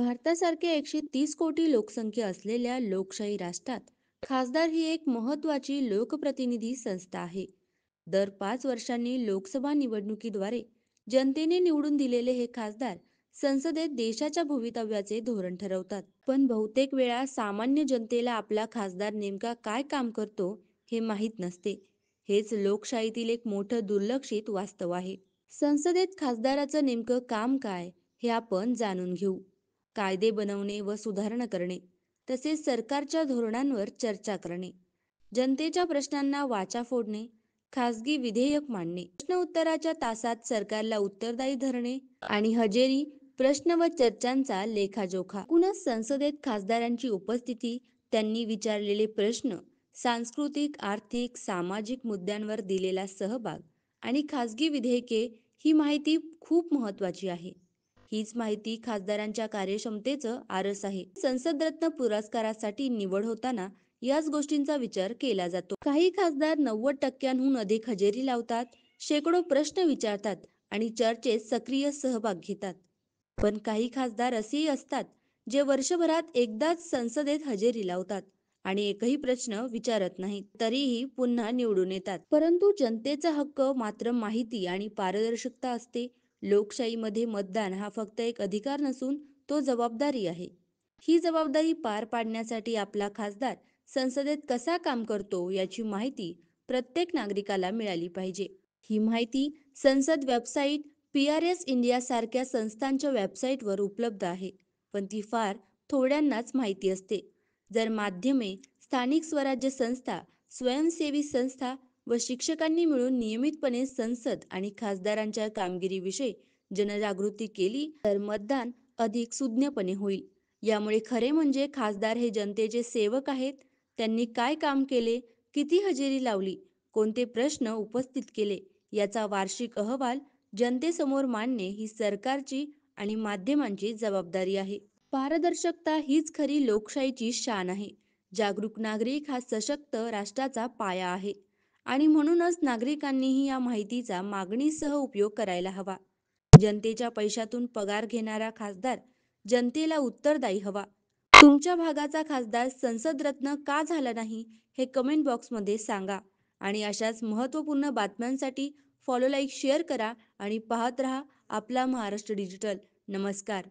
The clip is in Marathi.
भारतासारख्या 130 कोटी लोकसंख्या असलेल्या लोकशाही राष्ट्रात खासदार ही एक महत्त्वाची लोकप्रतिनिधी संस्था आहे. दर 5 वर्षांनी लोकसभा निवडणुकीद्वारे जनतेने निवडून दिलेले हे खासदार संसदेत देशाच्या भवितव्याचे धोरण ठरवतात. पण बहुतेक वेळा सामान्य जनतेला आपला खासदार नेमका काय काम करतो हे माहीत नसते. हेच लोकशाहीतील एक मोठं दुर्लक्षित वास्तव आहे. संसदेत खासदाराचं नेमकं काम काय हे आपण जाणून घेऊ. कायदे बनवणे व सुधारणा करणे, तसेच सरकारच्या धोरणांवर चर्चा करणे, जनतेच्या प्रश्नांना वाचा फोडणे, खासगी विधेयक मांडणे, प्रश्न उत्तराच्या तासात सरकारला उत्तरदायी धरणे आणि हजेरी, प्रश्न व चर्चांचा लेखाजोखा. एकूणच संसदेत खासदारांची उपस्थिती, त्यांनी विचारलेले प्रश्न, सांस्कृतिक, आर्थिक, सामाजिक मुद्द्यांवर दिलेला सहभाग आणि खासगी विधेयके ही माहिती खूप महत्त्वाची आहे. हीच माहिती खासदारांच्या कार्यक्षमतेचं आरस आहे. संसदरत्न पुरस्कारासाठी निवड होताना याच गोष्टींचा विचार केला जातो. काही खासदार 90% अधिक हजेरी लावतात, शेकडो प्रश्न विचारतात आणि चर्चेत सक्रिय सहभाग घेतात. पण काही खासदार असेही असतात जे वर्षभरात एकदाच संसदेत हजेरी लावतात आणि एकही प्रश्न विचारत नाहीत, तरीही पुन्हा निवडून येतात. परंतु जनतेचा हक्क मात्र माहिती आणि पारदर्शकता असते. लोकशाहीमध्ये मतदान हा फक्त एक अधिकार नसून तो जबाबदारी आहे. ही जबाबदारी पार पाडण्यासाठी आपला खासदार संसदेत कसा काम करतो याची माहिती प्रत्येक नागरिकाला मिळाली पाहिजे. ही माहिती संसद वेबसाईट, PRS इंडिया सारख्या संस्थांच्या वेबसाईटवर उपलब्ध आहे, पण ती फार थोड्यांनाच माहिती असते. जर माध्यमे, स्थानिक स्वराज्य संस्था, स्वयंसेवी संस्था व शिक्षकांनी मिळून नियमितपणे संसद आणि खासदारांच्या कामगिरीविषयी जनजागृती केली तर मतदान अधिक सुज्ञपणे होईल. यामुळे खरे म्हणजे खासदार हे जनतेचे सेवक आहेत. त्यांनी काय काम केले, किती हजेरी लावली, कोणते प्रश्न उपस्थित केले याचा वार्षिक अहवाल जनतेसमोर मांडणे ही सरकारची आणि माध्यमांची जबाबदारी आहे. पारदर्शकता हीच खरी लोकशाहीची शान आहे. जागरूक नागरिक हा सशक्त राष्ट्राचा पाया आहे आणि म्हणूनच नागरिकांनीही या माहितीचा मागणीसह उपयोग करायला हवा. जनतेच्या पैशातून पगार घेणारा खासदार जनतेला उत्तरदायी हवा. तुमच्या भागाचा खासदार संसदरत्न का झाला नाही हे कमेंट बॉक्समध्ये सांगा आणि अशाच महत्त्वपूर्ण बातम्यांसाठी फॉलो, लाईक, शेअर करा आणि पाहत रहा आपला महाराष्ट्र डिजिटल. नमस्कार.